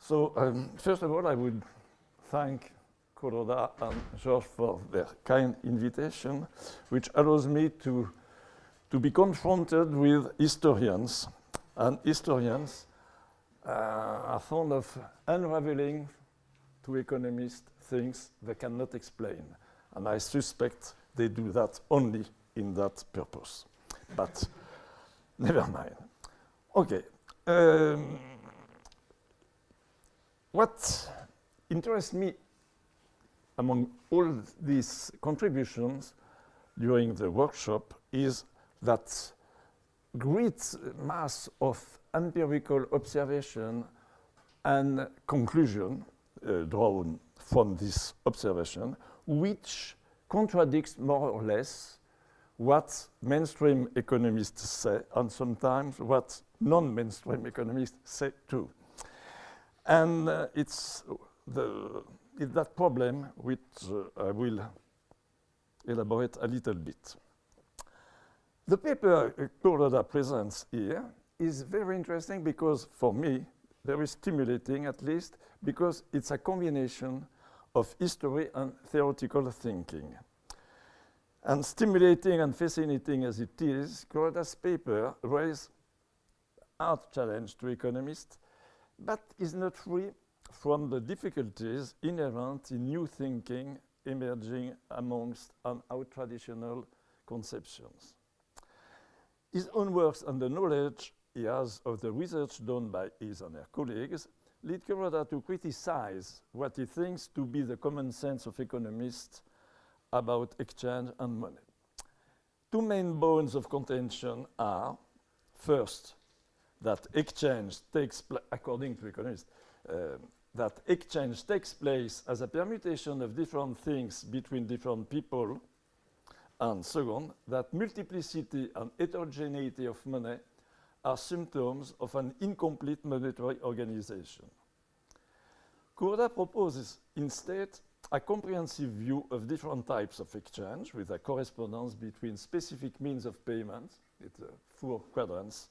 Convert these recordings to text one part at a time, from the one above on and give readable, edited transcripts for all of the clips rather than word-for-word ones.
So first of all, I would thank Kuroda and George for their kind invitation, which allows me to be confronted with historians. And historians are fond of unraveling to economists things they cannot explain. And I suspect they do that only in that purpose. But never mind. Okay. What interests me among all these contributions during the workshop is that great mass of empirical observation and conclusion drawn from this observation, which contradicts more or less what mainstream economists say and sometimes what non-mainstream economists say too. And it's that problem which I will elaborate a little bit. The paper Kuroda presents here is very interesting because, for me, very stimulating at least, because it's a combination of history and theoretical thinking. And stimulating and fascinating as it is, Kuroda's paper raises a hard challenge to economists, but is not free from the difficulties inherent in new thinking emerging amongst and out traditional conceptions. His own works and the knowledge he has of the research done by his and her colleagues lead Kuroda to criticize what he thinks to be the common sense of economists about exchange and money. Two main bones of contention are, first, that exchange takes place, according to economists, that exchange takes place as a permutation of different things between different people, and second, that multiplicity and heterogeneity of money are symptoms of an incomplete monetary organization. Kuroda proposes instead a comprehensive view of different types of exchange with a correspondence between specific means of payment, it's 4 quadrants,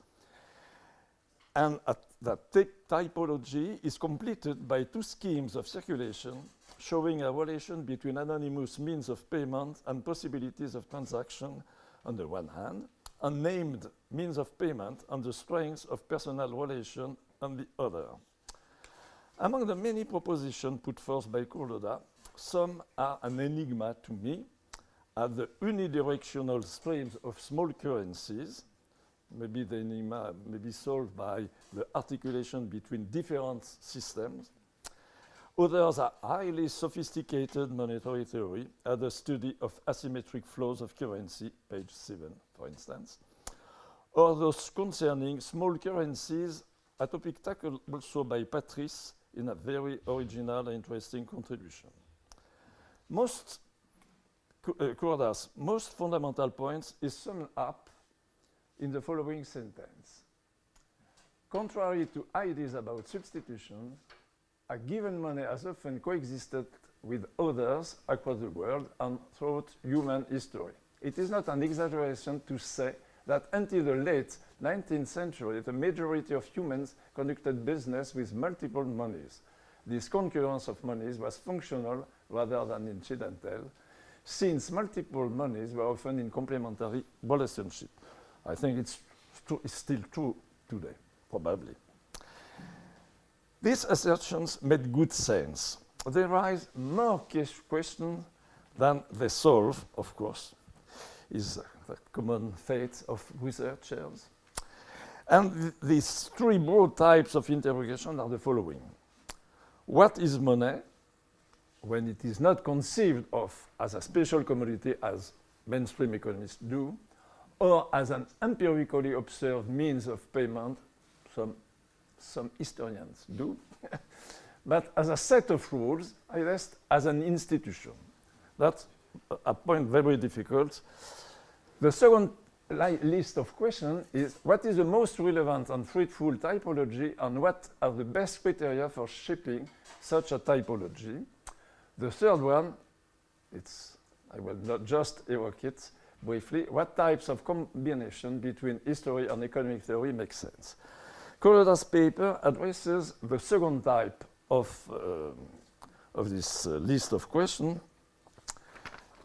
and that typology is completed by 2 schemes of circulation showing a relation between anonymous means of payment and possibilities of transaction on the one hand, and named means of payment and the strengths of personal relation on the other. Among the many propositions put forth by Kuroda, some are an enigma to me, as the unidirectional streams of small currencies. Maybe the enigma may be solved by the articulation between different systems. Others are highly sophisticated monetary theory, as the study of asymmetric flows of currency, page 7, for instance, or those concerning small currencies, a topic tackled also by Patrice in a very original and interesting contribution. Kuroda's most fundamental points is summed up in the following sentence. Contrary to ideas about substitution, a given money has often coexisted with others across the world and throughout human history. It is not an exaggeration to say that until the late 19th century, the majority of humans conducted business with multiple monies. This concurrence of monies was functional rather than incidental, since multiple monies were often in complementary relationship. I think it's still true today, probably. These assertions made good sense. They raise more questions than they solve, of course, is the common fate of researchers. And these 3 broad types of interrogation are the following. What is money when it is not conceived of as a special commodity as mainstream economists do, or as an empirically observed means of payment, some historians do, but as a set of rules, I rest as an institution. That's a point very difficult. The second list of questions is what is the most relevant and fruitful typology and what are the best criteria for shaping such a typology? The third one, I will not just evoke it briefly, what types of combination between history and economic theory make sense? Kuroda's paper addresses the second type of this list of questions,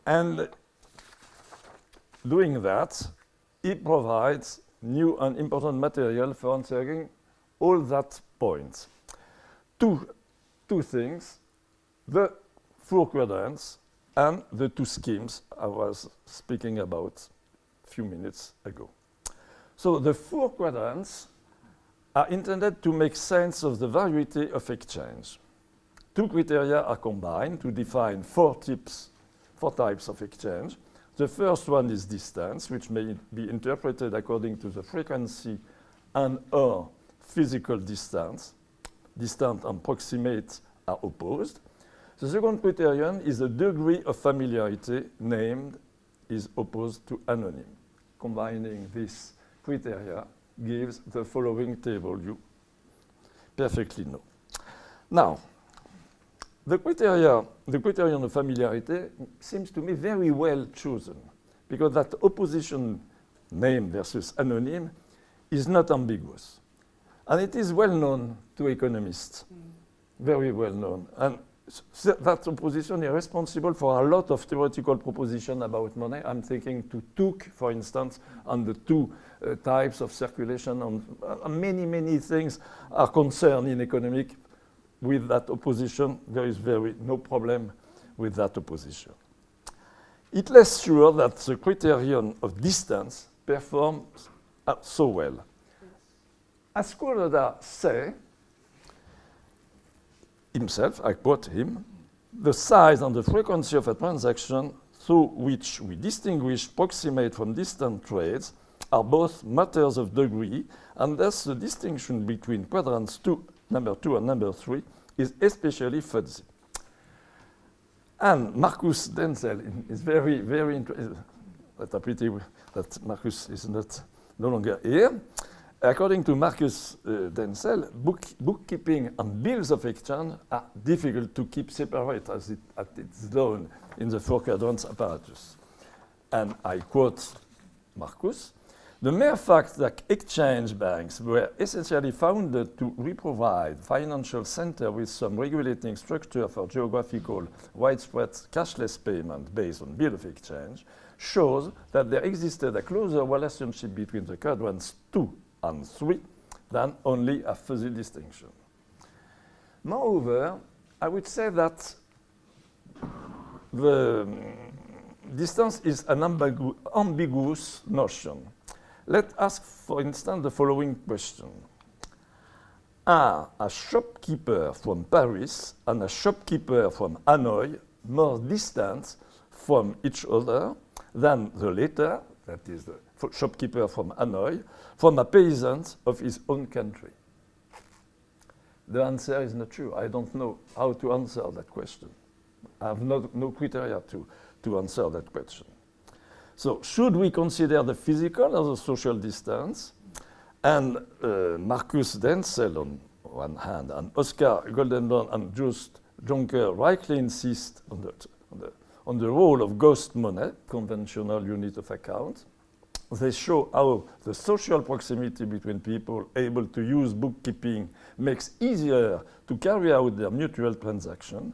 and doing that, he provides new and important material for answering all that points. Two things, the 4 quadrants and the 2 schemes I was speaking about a few minutes ago. So the 4 quadrants are intended to make sense of the variety of exchange. 2 criteria are combined to define 4 types of exchange. The first one is distance, which may be interpreted according to the frequency and/or physical distance. Distant and proximate are opposed. The second criterion is the degree of familiarity, named is opposed to anonym. Combining these criteria gives the following table you perfectly know. Now, the criterion of familiarity seems to me very well chosen, because that opposition, name versus anonym, is not ambiguous. And it is well known to economists, very well known. And that opposition is responsible for a lot of theoretical propositions about money. I'm thinking to Took, for instance, and the 2 types of circulation, and many things are concerned in economics with that opposition. There is no problem with that opposition. It's less sure that the criterion of distance performs so well. As Kuroda says himself, I quote him, the size and the frequency of a transaction through which we distinguish proximate from distant trades are both matters of degree, and thus the distinction between quadrants number 2 and number 3 is especially fuzzy. And Marcus Denzel is very interesting. That's a pity that Marcus is no longer here. According to Marcus Denzel, bookkeeping and bills of exchange are difficult to keep separate as it's done in the 4 quadrants apparatus. And I quote Marcus, the mere fact that exchange banks were essentially founded to re-provide financial center with some regulating structure for geographical widespread cashless payment based on bill of exchange shows that there existed a closer relationship between the quadrants 2 and 3 than only a fuzzy distinction. Moreover, I would say that the distance is an ambiguous notion. Let's ask, for instance, the following question. Are a shopkeeper from Paris and a shopkeeper from Hanoi more distant from each other than the latter, that is the shopkeeper from Hanoi, from a peasant of his own country? The answer is not true. I don't know how to answer that question. I have no criteria to answer that question. So should we consider the physical or the social distance? And Marcus Denzel on one hand, and Oscar Goldenborn and Just Jonker rightly insist on the role of ghost money, conventional unit of account. They show how the social proximity between people able to use bookkeeping makes easier to carry out their mutual transaction.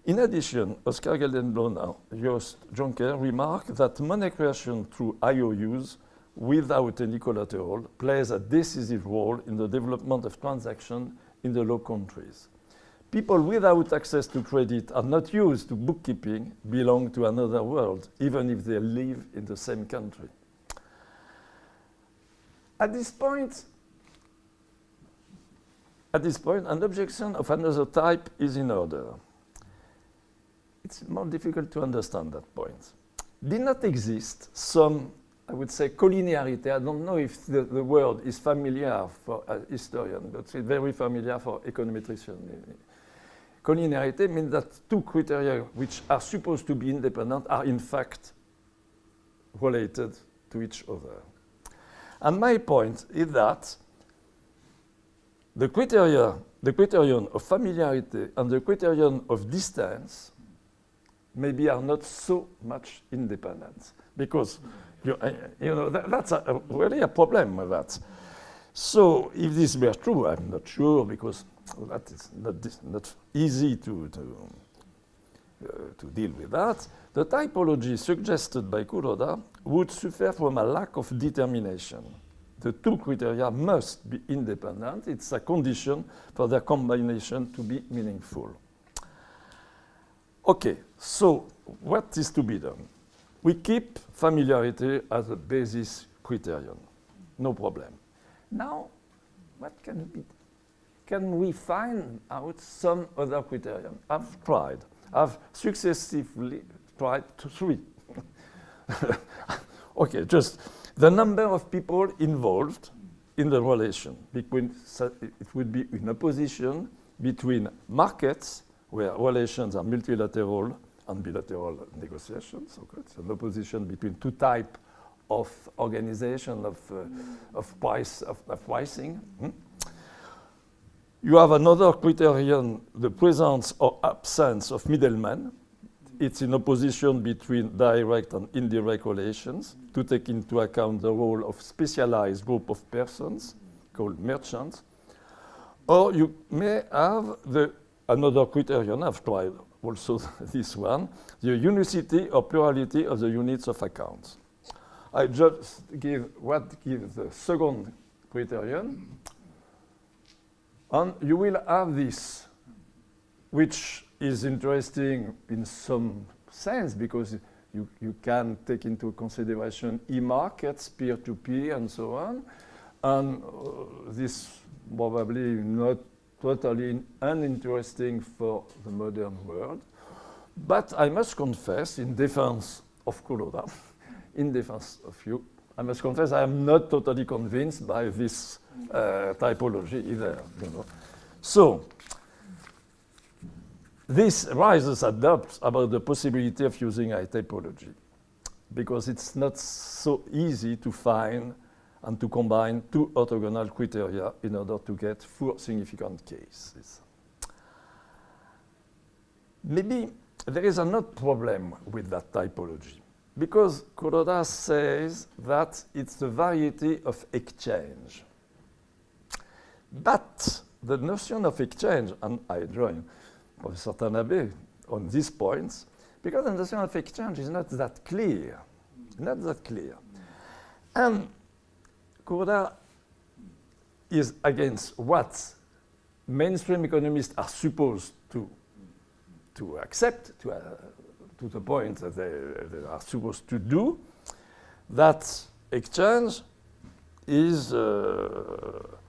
In addition, Oscar Geldenblom and Joost Jonker remark that money creation through IOUs without any collateral plays a decisive role in the development of transactions in the Low Countries. People without access to credit are not used to bookkeeping, belong to another world, even if they live in the same country. At this point, an objection of another type is in order. It's more difficult to understand that point. Did not exist some, I would say, collinearity. I don't know if the word is familiar for a historian, but it's very familiar for econometrician. Collinearity means that 2 criteria which are supposed to be independent are in fact related to each other. And my point is that the criterion of familiarity and the criterion of distance maybe are not so much independent, because that's really a problem with that. So if this were true, I'm not sure, because that is not easy to deal with that. The typology suggested by Kuroda would suffer from a lack of determination. The two criteria must be independent. It's a condition for their combination to be meaningful. Okay, so what is to be done? We keep familiarity as a basis criterion. No problem. Now, what can be? Can we find out some other criterion? I've tried. I've successively tried three. Okay, just the number of people involved in the relation between, it would be in opposition between markets, where relations are multilateral and bilateral negotiations. Okay, it's an opposition between two types of organization of pricing. You have another criterion, the presence or absence of middlemen. It's in opposition between direct and indirect relations to take into account the role of specialized group of persons called merchants. Or you may have another criterion, I've tried also this one, the unicity or plurality of the units of accounts. I just give the second criterion, and you will have this, which is interesting in some sense because you can take into consideration e-markets, peer-to-peer, and so on. And this probably not totally uninteresting for the modern world. But I must confess, in defense of Kuroda, in defense of you, I must confess I am not totally convinced by this typology either. You know. So, this raises a doubt about the possibility of using a typology, because it's not so easy to find and to combine two orthogonal criteria in order to get 4 significant cases. Maybe there is another problem with that typology, because Kuroda says that it's the variety of exchange. But the notion of exchange, and I join Professor Tanabe on these points, because the notion of exchange is not that clear. Not that clear. And Kuroda is against what mainstream economists are supposed to accept, to the point that they are supposed to do, that exchange is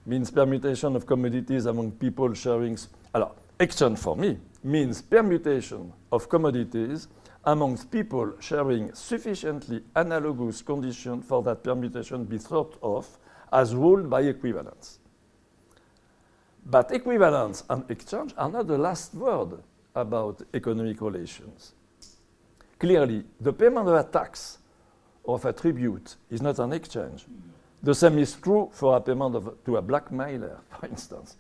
means permutation of commodities among people sharing. Alors, exchange for me means permutation of commodities amongst people sharing sufficiently analogous conditions for that permutation be thought of as ruled by equivalence. But equivalence and exchange are not the last word about economic relations. Clearly, the payment of a tax or of a tribute is not an exchange. The same is true for a payment to a blackmailer, for instance.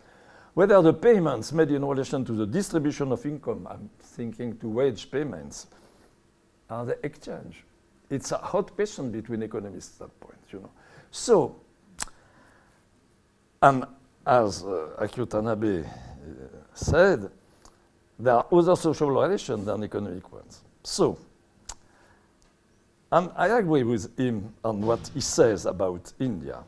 Whether the payments made in relation to the distribution of income, I'm thinking to wage payments, are the exchange. It's a hot question between economists at that point, you know. So, and as Akio Tanabe said, there are other social relations than economic ones. So, and I agree with him on what he says about India.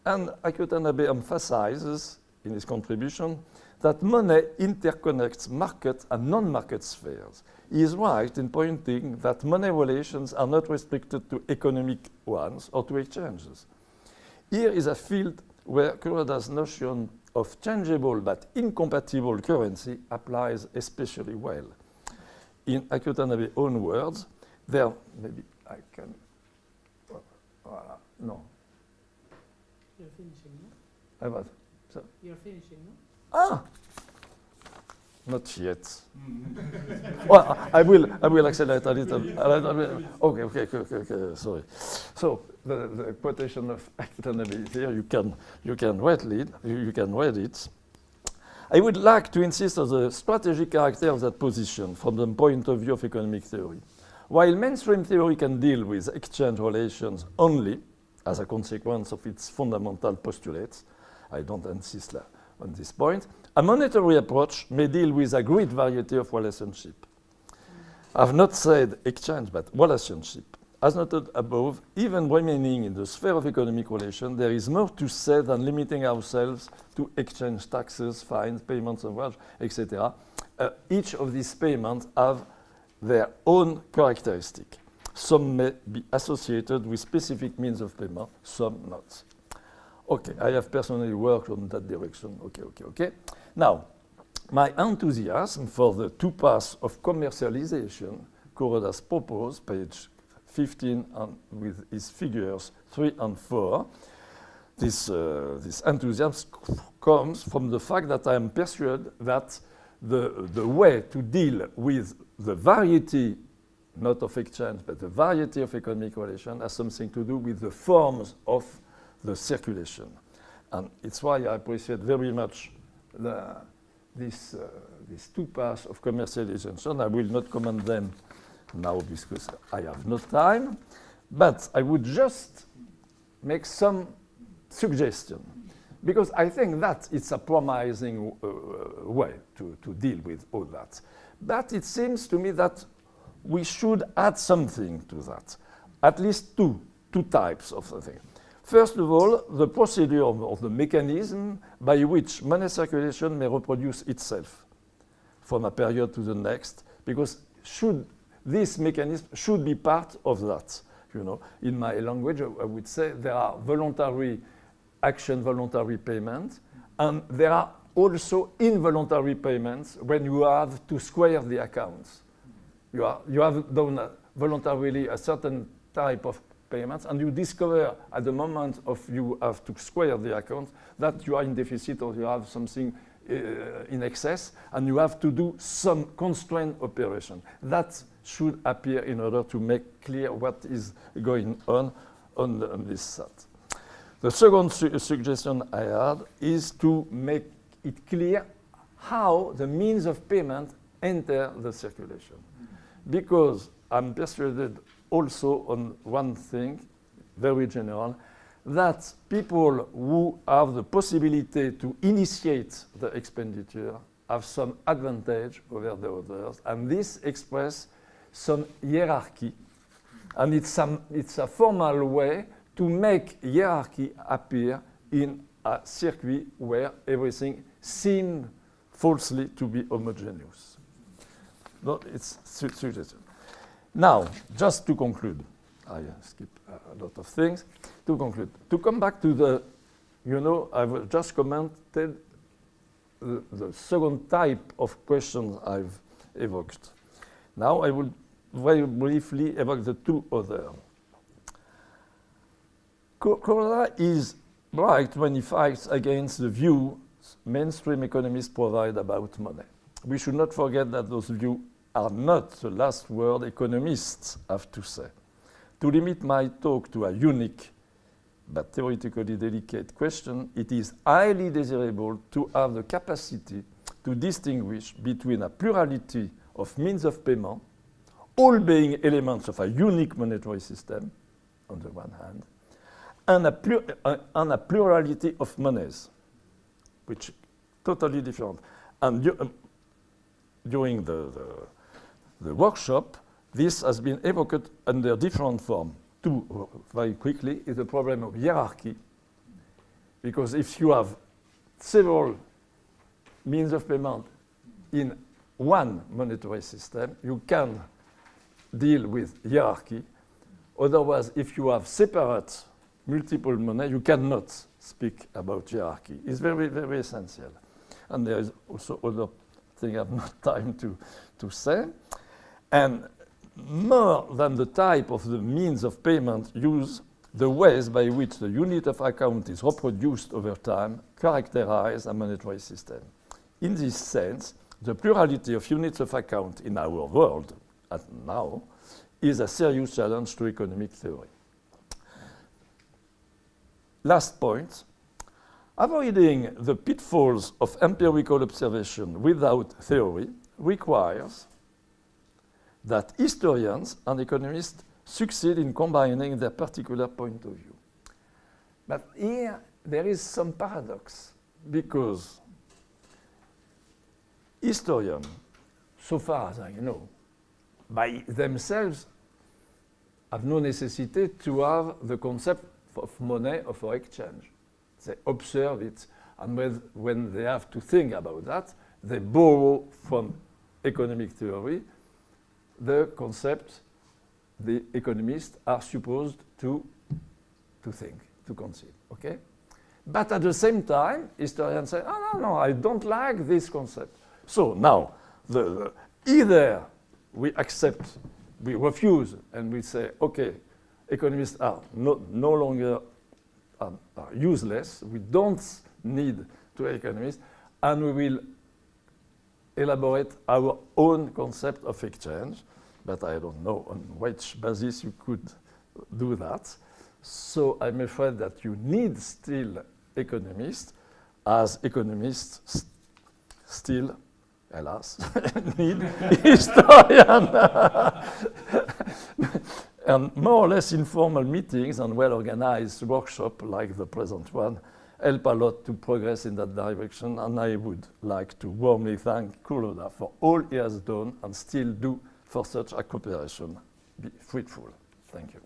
And Akio Tanabe emphasizes in his contribution that money interconnects market and non-market spheres. He is right in pointing that money relations are not restricted to economic ones or to exchanges. Here is a field where Kuroda's notion of changeable but incompatible currency applies especially well. In Akio Tanabe's own words, there, maybe I can, no. You're finishing, no? I was, so. You're finishing, no? Ah! Not yet. Well, I will accelerate a little. Okay, sorry. So the quotation of Tanabe is here. You can read it. I would like to insist on the strategic character of that position from the point of view of economic theory. While mainstream theory can deal with exchange relations only as a consequence of its fundamental postulates, I don't insist on this point. A monetary approach may deal with a great variety of relationship. I've not said exchange, but relationship. As noted above, even remaining in the sphere of economic relations, there is more to say than limiting ourselves to exchange taxes, fines, payments of wage, etc. Each of these payments have their own characteristic. Some may be associated with specific means of payment, some not. Okay, I have personally worked on that direction. Okay. Now, my enthusiasm for the two paths of commercialization, Kuroda's proposed, page 15, and with its figures 3 and 4, this enthusiasm comes from the fact that I am persuaded that the way to deal with the variety, not of exchange, but the variety of economic relations has something to do with the forms of the circulation. And it's why I appreciate very much these two paths of commercialization. I will not comment them now because I have no time, but I would just make some suggestion, because I think that it's a promising way to deal with all that. But it seems to me that we should add something to that, at least two types of the thing. First of all, the procedure of the mechanism by which money circulation may reproduce itself from a period to the next, because this mechanism should be part of that. You know, in my language, I would say there are voluntary action, voluntary payments, and there are also involuntary payments when you have to square the accounts. You have done voluntarily a certain type of payments, and you discover at the moment of you have to square the account that you are in deficit or you have something in excess, and you have to do some constrained operation. That should appear in order to make clear what is going on this side. The second suggestion I had is to make it clear how the means of payment enter the circulation. Because I'm persuaded also on one thing, very general, that people who have the possibility to initiate the expenditure have some advantage over the others, and this expresses some hierarchy, and it's a formal way to make hierarchy appear in a circuit where everything seems falsely to be homogeneous. No, it's suggestion. Now, just to conclude, I skip a lot of things. To conclude, to come back to the, I've just commented the second type of questions I've evoked. Now I will very briefly evoke the two others. Kuroda is right when he fights against the view mainstream economists provide about money. We should not forget that those views are not the last word economists have to say. To limit my talk to a unique but theoretically delicate question, it is highly desirable to have the capacity to distinguish between a plurality of means of payment, all being elements of a unique monetary system, on the one hand, and a plurality of monies, which is totally different. And during the workshop, this has been evoked under different forms. Two, very quickly, is the problem of hierarchy, because if you have several means of payment in one monetary system, you can deal with hierarchy. Otherwise, if you have separate multiple money, you cannot speak about hierarchy. It's very, very essential. And there is also other thing I have not time to say. And more than the type of the means of payment used, the ways by which the unit of account is reproduced over time characterize a monetary system. In this sense, the plurality of units of account in our world, at now, is a serious challenge to economic theory. Last point, avoiding the pitfalls of empirical observation without theory requires that historians and economists succeed in combining their particular point of view. But here, there is some paradox, because historians, so far as I know, by themselves have no necessity to have the concept of money or for exchange. They observe it, and when they have to think about that, they borrow from economic theory the concept the economists are supposed to think, to conceive, okay? But at the same time, historians say, oh, no, I don't like this concept. So now, either we accept, we refuse, and we say, okay, economists are no longer are useless, we don't need to be economists, and we will elaborate our own concept of exchange, but I don't know on which basis you could do that. So I'm afraid that you need still economists, as economists still, alas, need historians. And more or less informal meetings and well-organized workshops like the present one help a lot to progress in that direction, and I would like to warmly thank Kuroda for all he has done and still do for such a cooperation be fruitful. Thank you.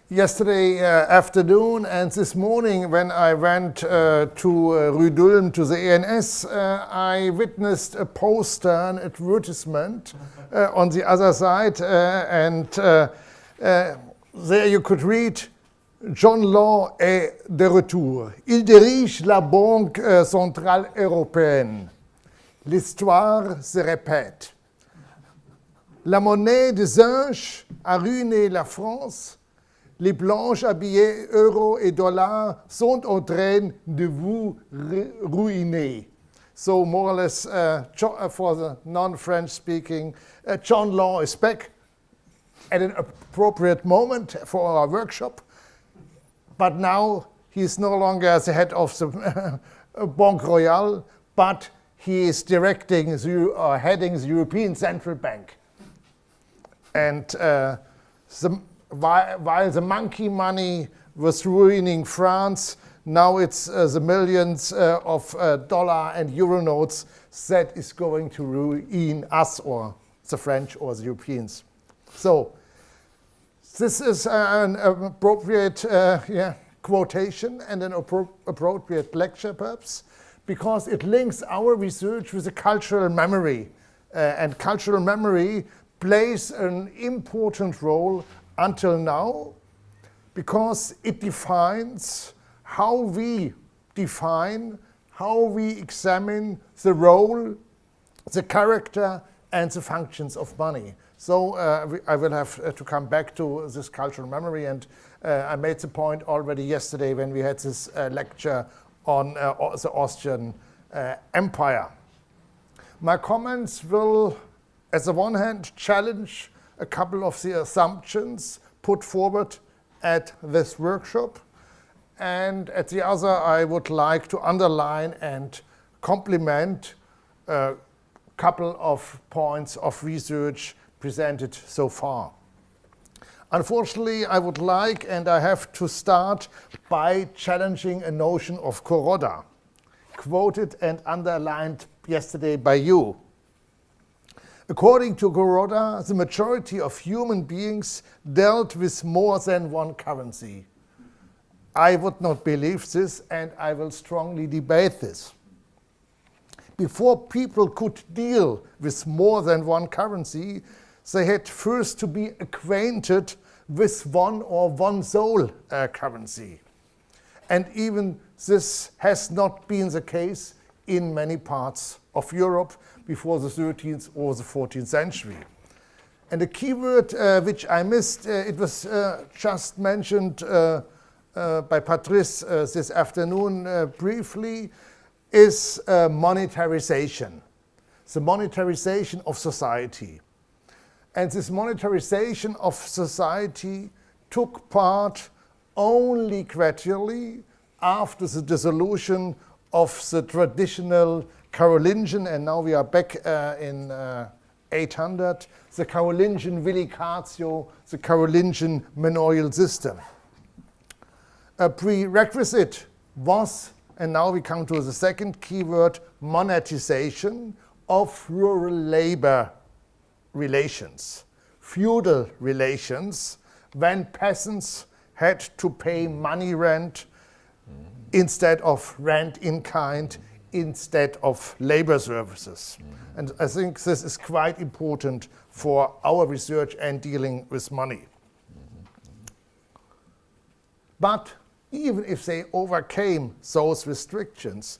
Yesterday afternoon and this morning when I went to Rue d'Ulm to the ENS, I witnessed a poster, an advertisement on the other side, and there you could read, John Law est de retour. Il dirige la Banque Centrale Européenne. L'histoire se répète. La monnaie des anges a ruiné la France. Les blanches habillées euros et dollars sont en train de vous ruiner. So more or less, for the non-French speaking, John Law is back at an appropriate moment for our workshop, but now he's no longer the head of the Banque Royale, but he is directing heading the European Central Bank. And while the monkey money was ruining France, now it's the millions of dollar and euro notes that is going to ruin us, or the French or the Europeans. So this is an appropriate quotation and an appropriate lecture perhaps, because it links our research with the cultural memory. And cultural memory plays an important role until now, because it defines how we define, how we examine the role, the character, and the functions of money. So I will have to come back to this cultural memory, and I made the point already yesterday when we had this lecture on the Austrian Empire. My comments will, as the one hand, challenge a couple of the assumptions put forward at this workshop, and at the other I would like to underline and complement a couple of points of research presented so far. Unfortunately, I would like, and I have to start by challenging a notion of Kuroda, quoted and underlined yesterday by you. According to Kuroda, the majority of human beings dealt with more than one currency. I would not believe this, and I will strongly debate this. Before people could deal with more than one currency, they had first to be acquainted with one or one sole currency. And even this has not been the case in many parts of Europe before the 13th or the 14th century. And a key word which I missed, it was just mentioned by Patrice this afternoon briefly, is monetarization. The monetarization of society. And this monetarization of society took part only gradually after the dissolution of the traditional Carolingian, and now we are back in 800, the Carolingian Villicatio, the Carolingian manorial system. A prerequisite was, and now we come to the second keyword, monetization of rural labor relations, feudal relations, when peasants had to pay money rent instead of rent in kind, instead of labor services. And I think this is quite important for our research and dealing with money. But even if they overcame those restrictions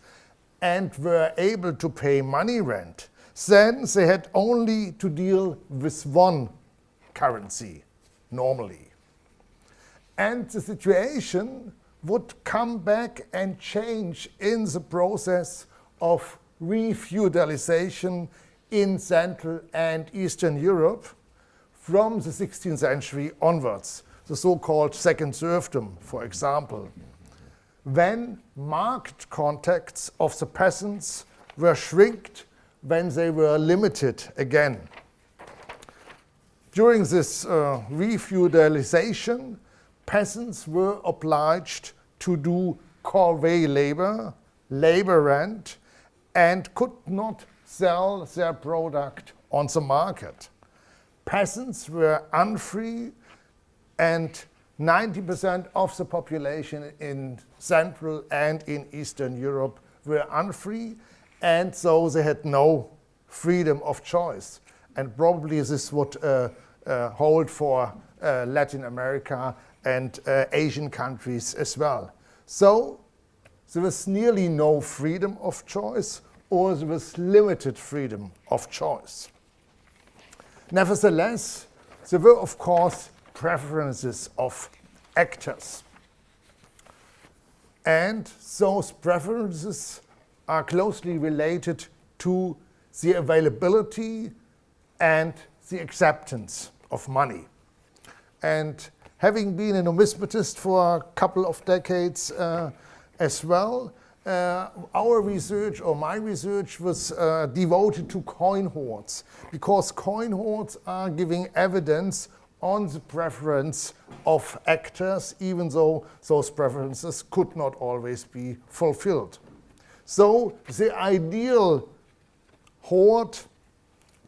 and were able to pay money rent, then they had only to deal with one currency, normally. And the situation would come back and change in the process of re-feudalization in Central and Eastern Europe from the 16th century onwards, the so-called second serfdom, for example, when market contacts of the peasants were shrinked, when they were limited again. During this re-feudalization, peasants were obliged to do corvée labor, labor rent, and could not sell their product on the market. Peasants were unfree, and 90% of the population in Central and in Eastern Europe were unfree, and so they had no freedom of choice. And probably this would hold for Latin America and Asian countries as well. So there was nearly no freedom of choice, or there was limited freedom of choice. Nevertheless, there were, of course, preferences of actors. And those preferences are closely related to the availability and the acceptance of money. And having been a numismatist for a couple of decades as well, our research, or my research, was devoted to coin hoards, because coin hoards are giving evidence on the preference of actors, even though those preferences could not always be fulfilled. So the ideal hoard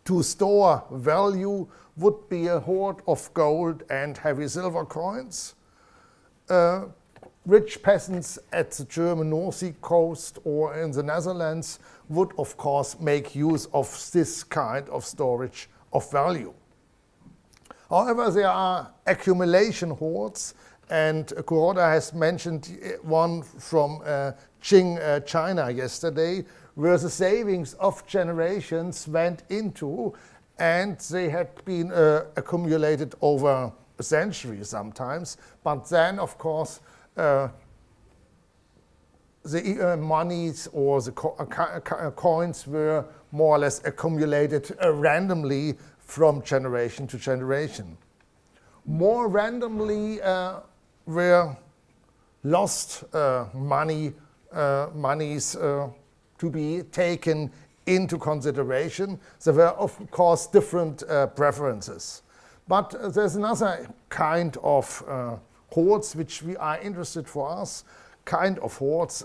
to store value would be a hoard of gold and heavy silver coins. Rich peasants at the German North Sea coast or in the Netherlands would, of course, make use of this kind of storage of value. However, there are accumulation hoards, and Kuroda has mentioned one from Qing, China yesterday, where the savings of generations went into, and they had been accumulated over a century sometimes. But then, of course, the monies or the coins were more or less accumulated randomly from generation to generation. More randomly were lost monies to be taken into consideration. There were, of course, different preferences. But there's another kind of hoards which we are interested for us, kind of hoards.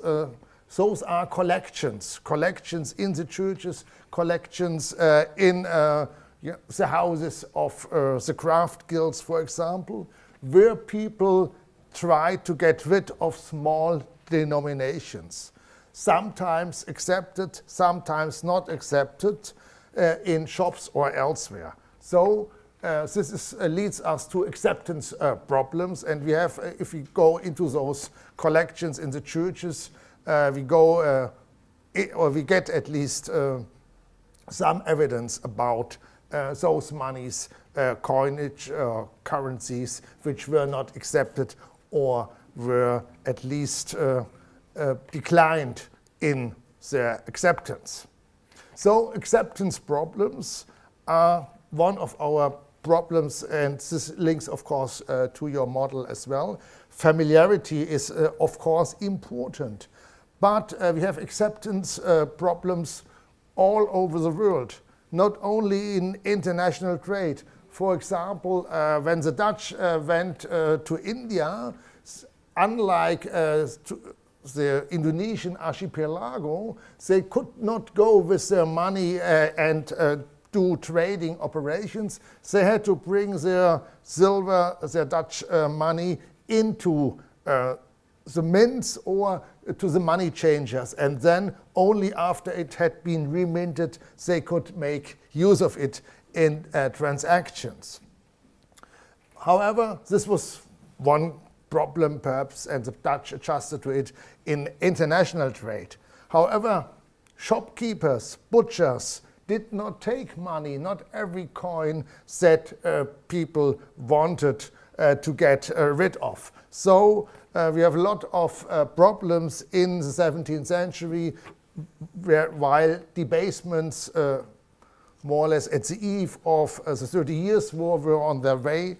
Those are collections in the churches, collections in the houses of the craft guilds, for example, where people try to get rid of small denominations, sometimes accepted, sometimes not accepted in shops or elsewhere. So this leads us to acceptance problems, and we have, if we go into those collections in the churches, we get at least some evidence about those monies, coinage, currencies which were not accepted or were at least declined in their acceptance. So acceptance problems are one of our problems, and this links, of course, to your model as well. Familiarity is, of course, important, but we have acceptance problems all over the world. not only in international trade. For example, when the Dutch went to India, unlike the Indonesian archipelago, they could not go with their money and do trading operations. They had to bring their silver, their Dutch money into the mints or to the money changers, and then only after it had been reminted they could make use of it in transactions. However, this was one problem perhaps, and the Dutch adjusted to it in international trade. However, shopkeepers, butchers did not take money, not every coin that people wanted to get rid of. So we have a lot of problems in the 17th century while debasements more or less at the eve of the 30 Years' War were on their way,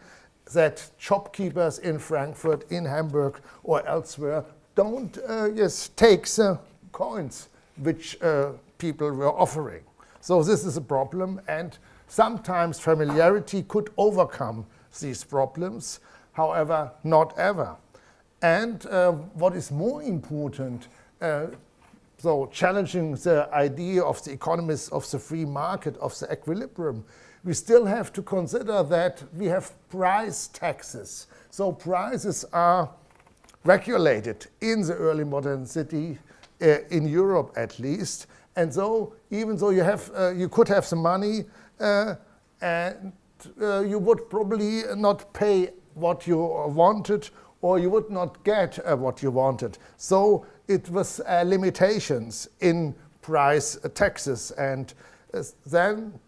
that shopkeepers in Frankfurt, in Hamburg or elsewhere don't take the coins which people were offering. So this is a problem, and sometimes familiarity could overcome these problems, however, not ever. And what is more important, so challenging the idea of the economists of the free market, of the equilibrium, we still have to consider that we have price taxes. So prices are regulated in the early modern city, in Europe at least. And so even though you could have some money, and you would probably not pay what you wanted, or you would not get what you wanted. So it was limitations in price taxes. And then,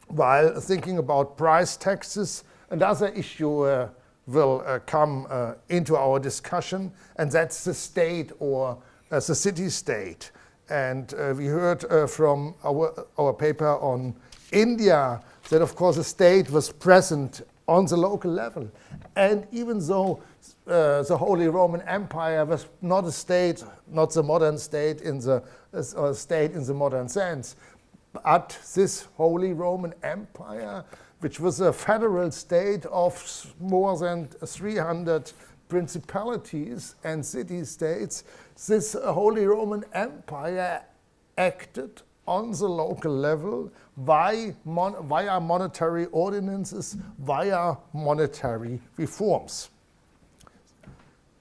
while thinking about price taxes, another issue will come into our discussion, and that's the state or the city-state. And we heard from our paper on India that, of course, the state was present on the local level. And even though the Holy Roman Empire was not a state, not the modern state in the state in the modern sense, but this Holy Roman Empire, which was a federal state of more than 300 principalities and city-states, this Holy Roman Empire acted on the local level via monetary ordinances, via monetary reforms.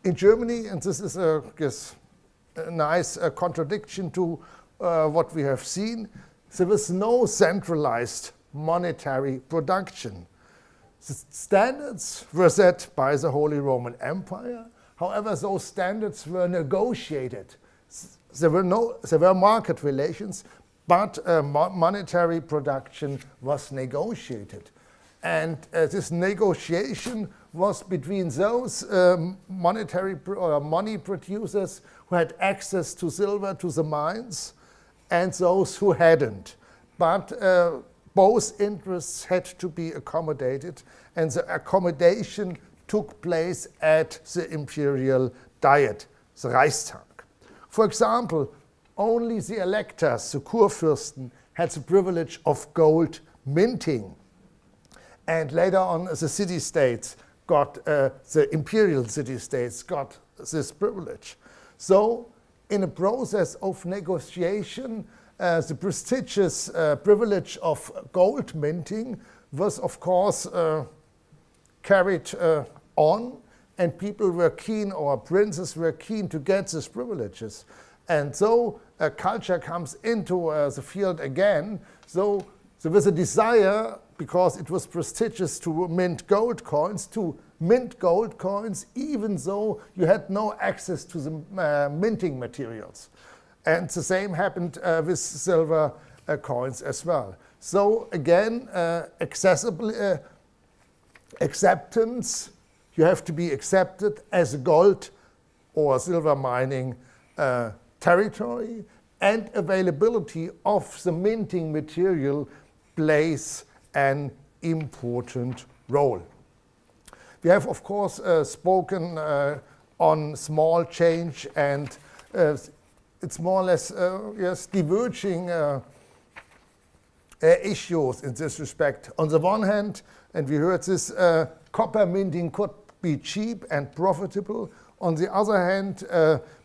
In Germany, and this is a nice contradiction to what we have seen, there was no centralized monetary production. The standards were set by the Holy Roman Empire. However, those standards were negotiated. There were market relations, but monetary production was negotiated. And this negotiation was between those money producers who had access to silver, to the mines, and those who hadn't. But both interests had to be accommodated, and the accommodation took place at the imperial diet, the Reichstag. For example, only the electors, the Kurfürsten, had the privilege of gold minting. And later on, the city-states got, the imperial city-states got this privilege. So, in a process of negotiation, the prestigious privilege of gold minting was, of course, carried on, and people were keen, or princes were keen to get these privileges. And so culture comes into the field again. So there was a desire, because it was prestigious to mint gold coins, even though you had no access to the minting materials. And the same happened with silver coins as well. So again, acceptance, you have to be accepted as a gold or silver mining territory, and availability of the minting material plays an important role. We have, of course, spoken on small change, and it's more or less diverging issues in this respect. On the one hand, and we heard this, copper minting could be cheap and profitable. On the other hand,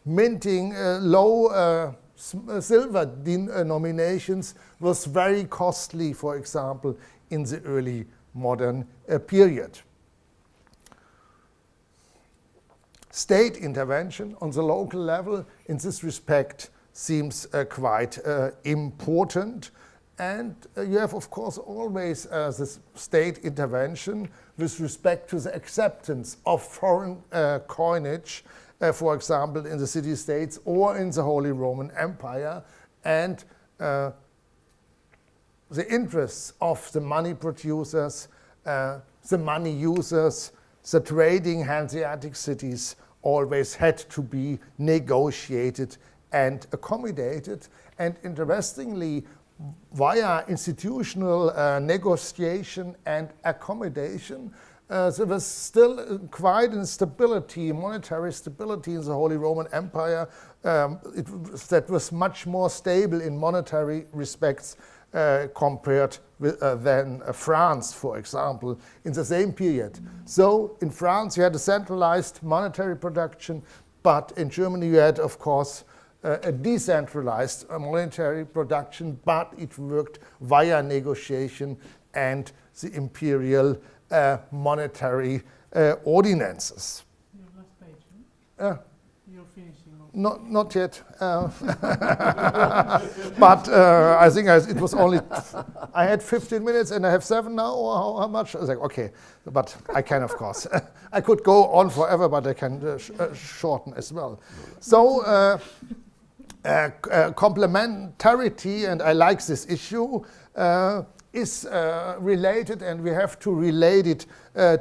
minting low silver denominations was very costly, for example, in the early modern period. State intervention on the local level in this respect seems quite important. And you have, of course, always this state intervention with respect to the acceptance of foreign coinage, for example, in the city-states or in the Holy Roman Empire, and the interests of the money producers, the money users, the trading Hanseatic cities always had to be negotiated and accommodated. And interestingly, via institutional negotiation and accommodation, there was still quite instability, monetary stability in the Holy Roman Empire that was much more stable in monetary respects compared with than France, for example, in the same period. So in France you had a centralized monetary production, but in Germany you had, of course, a decentralized monetary production, but it worked via negotiation and the imperial monetary ordinances. Your last page, huh? You're finishing. Not yet, but I think it was only, I had 15 minutes and I have 7 now, or how much? I was like, okay, but I can, of course. I could go on forever, but I can shorten as well. So, complementarity, and I like this issue, is related, and we have to relate it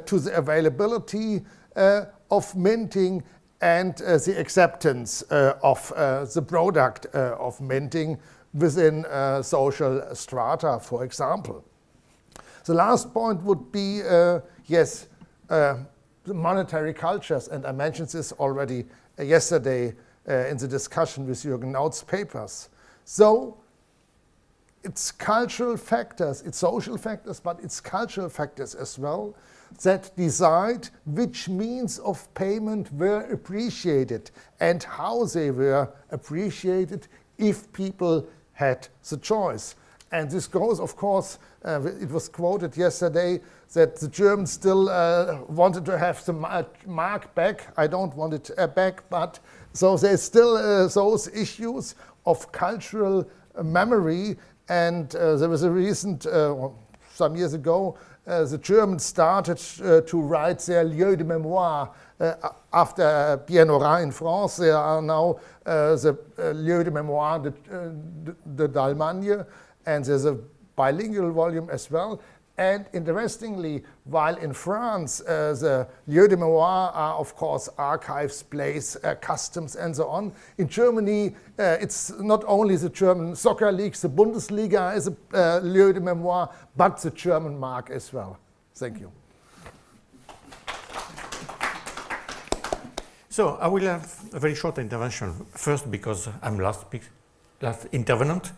to the availability of minting and the acceptance of the product of minting within social strata, for example. The last point would be, yes, the monetary cultures, and I mentioned this already yesterday in the discussion with Jürgen Naut's papers. So it's cultural factors, it's social factors, but it's cultural factors as well that decide which means of payment were appreciated and how they were appreciated if people had the choice. And this goes, of course, it was quoted yesterday that the Germans still wanted to have the mark back. I don't want it back, but so there's still those issues of cultural memory. And there was a recent, some years ago, the Germans started to write their lieux de mémoire. After Biennorin in France, there are now the lieux de mémoire de d'Allemagne, and there's a bilingual volume as well. And interestingly, while in France, the lieux de mémoire are, of course, archives, place, customs, and so on. In Germany, it's not only the German soccer leagues, the Bundesliga is a lieu de mémoire, but the German mark as well. Thank you. So I will have a very short intervention. First, because I'm last intervenant,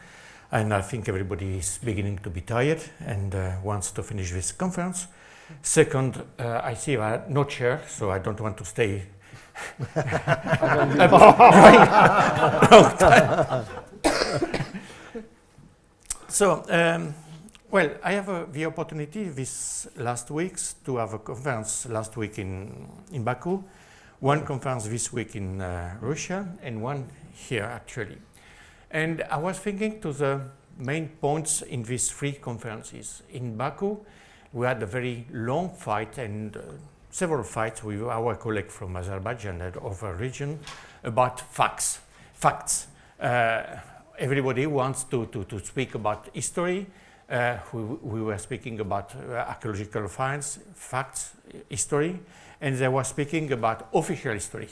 and I think everybody is beginning to be tired and wants to finish this conference. Second, I see I have no chair, so I don't want to stay. So, well, I have the opportunity this last weeks to have a conference last week in Baku, one conference this week in Russia, and one here actually. And I was thinking to the main points in these 3 conferences. In Baku, we had a very long fight and several fights with our colleague from Azerbaijan and other region about facts. Everybody wants to speak about history. We were speaking about archaeological finds, facts, history, and they were speaking about official history.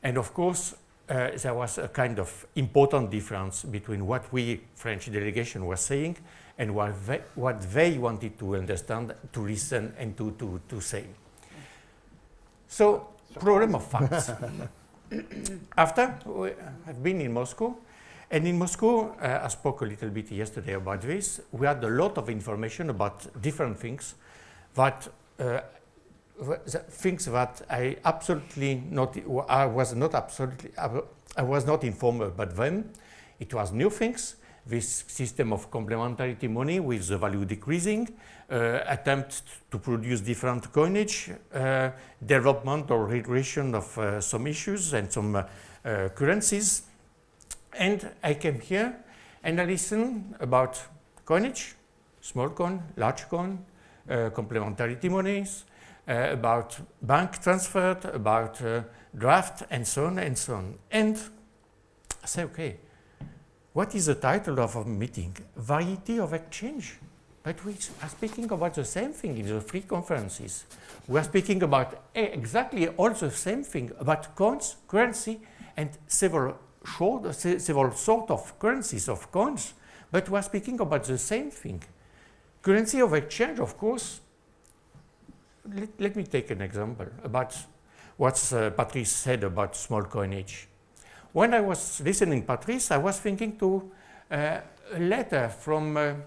And of course, there was a kind of important difference between what we, French delegation, were saying and what they wanted to understand, to listen, and to say. So, problem of facts. After I've been in Moscow, And in Moscow, I spoke a little bit yesterday about this. We had a lot of information about different things, that things that I was not informed about them. It was new things. This system of complementarity money with the value decreasing, attempt to produce different coinage, development or regression of some issues and some currencies. And I came here and I listened about coinage, small coin, large coin, complementarity monies, about bank transfer, about draft, and so on and so on. And I say, okay, what is the title of a meeting? Variety of exchange. But we are speaking about the same thing in the three conferences. We are speaking about exactly all the same thing about coins, currency, and several sort of currencies of coins. But we are speaking about the same thing. Currency of exchange, of course. Let me take an example about what Patrice said about small coinage. When I was listening Patrice, I was thinking to a letter from an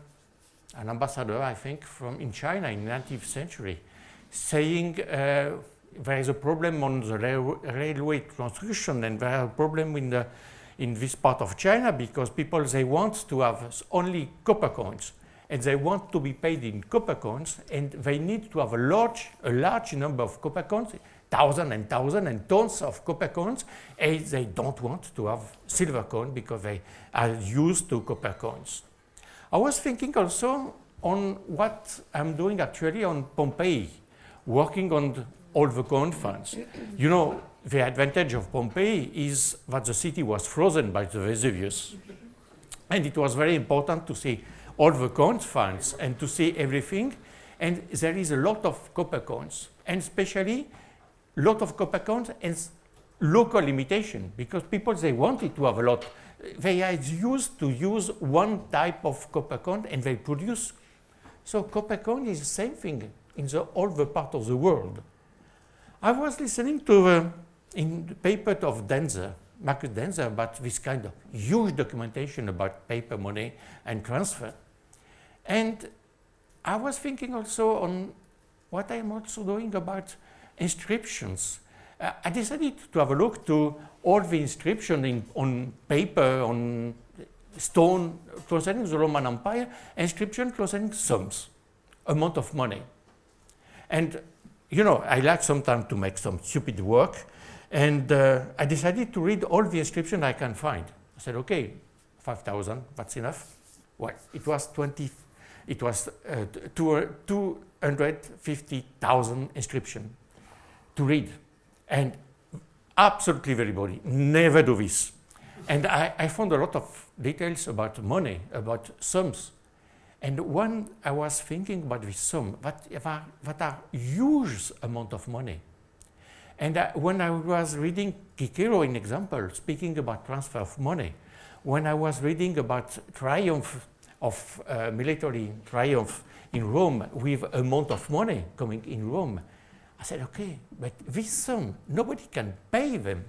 ambassador, I think, from in China in the 19th century, saying there is a problem on the railway construction and there is a problem in this part of China because people, they want to have only copper coins and they want to be paid in copper coins and they need to have a large number of copper coins, thousands and tons of copper coins, and they don't want to have silver coin because they are used to copper coins. I was thinking also on what I'm doing actually on Pompeii, working on all the coin funds. You know, the advantage of Pompeii is that the city was frozen by the Vesuvius. And it was very important to see all the coin funds and to see everything. And there is a lot of copper coins, and especially lot of copper coins and local limitation, because people, they wanted to have a lot. They are used to use one type of copper coin and they produce. So copper coin is the same thing in all the part of the world. I was listening to in the paper of Denzer, Marcus Denzer, about this kind of huge documentation about paper money and transfer. And I was thinking also on what I'm also doing about inscriptions. I decided to have a look to all the inscription on paper, on stone, concerning the Roman Empire, inscription concerning sums, amount of money. And, you know, I like sometimes to make some stupid work, and I decided to read all the inscription I can find. I said, okay, 5,000, that's enough. Well, it was 250,000 inscription to read, and absolutely everybody never do this. And I found a lot of details about money, about sums. And when I was thinking about this sum, that are huge amount of money. And when I was reading Cicero, in example, speaking about transfer of money, when I was reading about triumph of military triumph in Rome with amount of money coming in Rome, I said, okay, but this sum, nobody can pay them.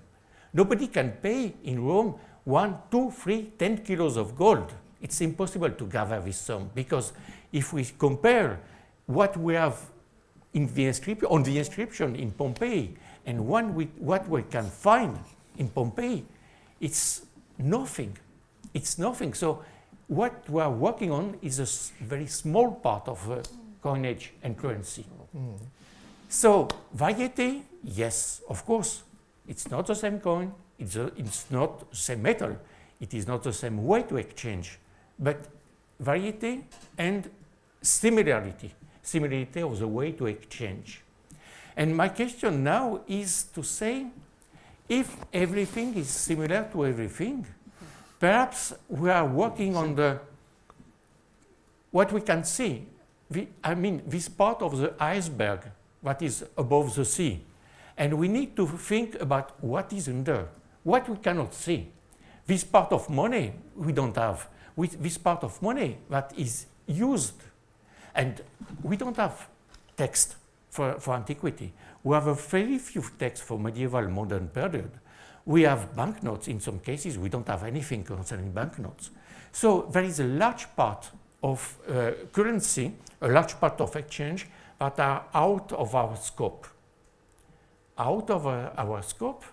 Nobody can pay in Rome 1, 2, 3, 10 kilos of gold. It's impossible to gather this sum, because if we compare what we have in the on the inscription in Pompeii and what we can find in Pompeii, it's nothing. It's nothing. So what we are working on is a very small part of coinage and currency. Mm. So variety, yes, of course. It's not the same coin. It's not the same metal. It is not the same way to exchange. But variety and similarity of the way to exchange. And my question now is to say, if everything is similar to everything, perhaps we are working on what we can see. This part of the iceberg that is above the sea. And we need to think about what is under, what we cannot see. This part of money we don't have. With this part of money that is used. And we don't have text for antiquity. We have a very few texts for medieval modern period. We have banknotes. In some cases, we don't have anything concerning banknotes. So there is a large part of currency, a large part of exchange that are out of our scope. Out of our scope,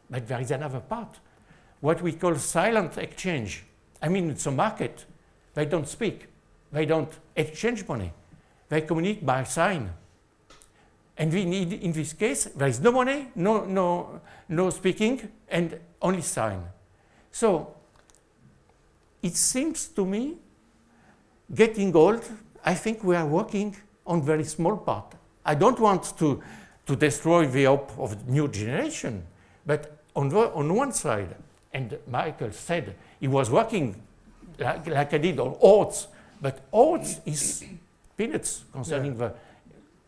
but there is another part, what we call silent exchange. I mean, it's a market. They don't speak. They don't exchange money. They communicate by sign. And we need, in this case, there is no money, no speaking, and only sign. So it seems to me, getting old, I think we are working on very small part. I don't want to destroy the hope of the new generation, but on one side, and Michael said he was working like I did on odds, but odds is peanuts concerning the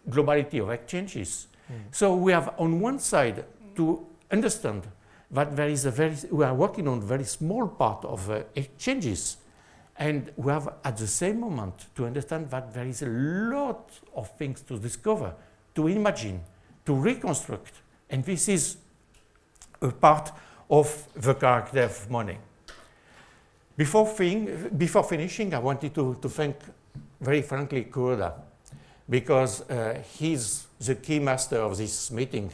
globality of exchanges. So we have on one side to understand that there is we are working on a very small part of exchanges, and we have at the same moment to understand that there is a lot of things to discover, to imagine, to reconstruct, and this is a part of the character of money. Before finishing, I wanted to thank very frankly Kuroda, because he's the key master of this meeting.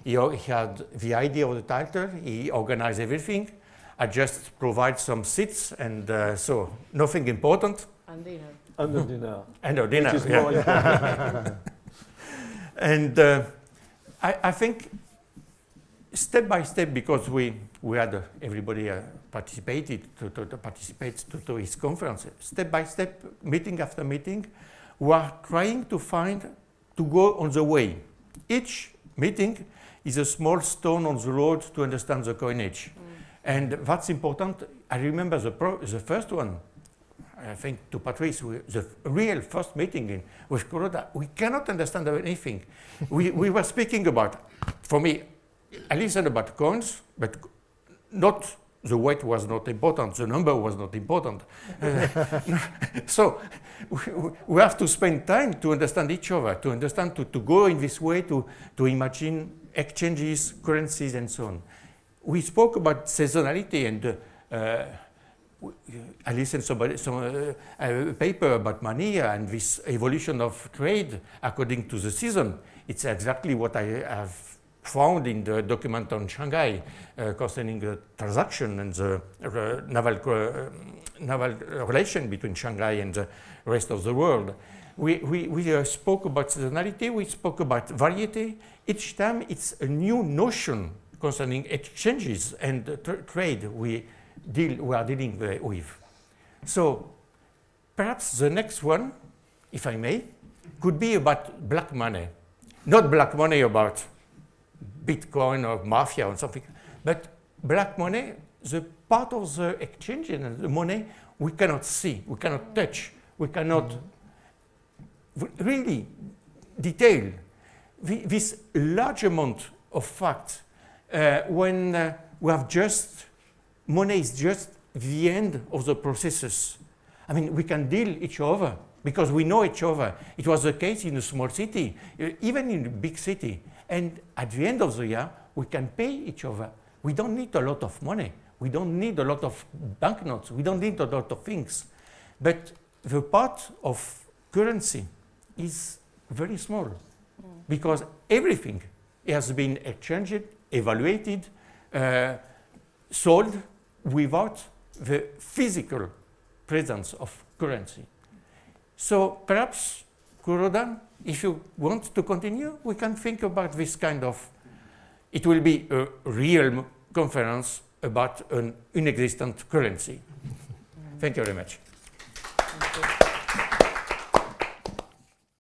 He had the idea of the title, he organized everything. I just provide some seats, and so nothing important. And dinner. And the dinner. And a dinner, Which is yeah. more important. And I think step by step, because we had everybody participated to participate to his conference, step by step, meeting after meeting, we are trying to go on the way. Each meeting is a small stone on the road to understand the coinage. And that's important. I remember the first one, I think to Patrice, the real first meeting with Kuroda, we cannot understand anything. we were speaking about, for me, I listened about coins, but not, the weight was not important, the number was not important. So we have to spend time to understand each other, to understand, to go in this way, to imagine exchanges, currencies, and so on. We spoke about seasonality, and I listened to some paper about money and this evolution of trade according to the season. It's exactly what I have found in the document on Shanghai concerning the transaction and the naval relation between Shanghai and the rest of the world. We spoke about seasonality, we spoke about variety. Each time it's a new notion concerning exchanges and trade we are dealing with. So perhaps the next one, if I may, could be about black money. Not black money about Bitcoin or mafia or something, but black money, the part of the exchange and the money we cannot see, we cannot touch, we cannot really detail. This large amount of facts when we have just, money is just the end of the processes. I mean, we can deal each other because we know each other. It was the case in a small city, even in a big city. And at the end of the year, we can pay each other. We don't need a lot of money. We don't need a lot of banknotes. We don't need a lot of things. But the part of currency is very small because everything has been exchanged, evaluated, sold without the physical presence of currency. So perhaps, Kuroda, if you want to continue, we can think about this kind of, it will be a real conference about an inexistent currency. Thank you very much. Thank you.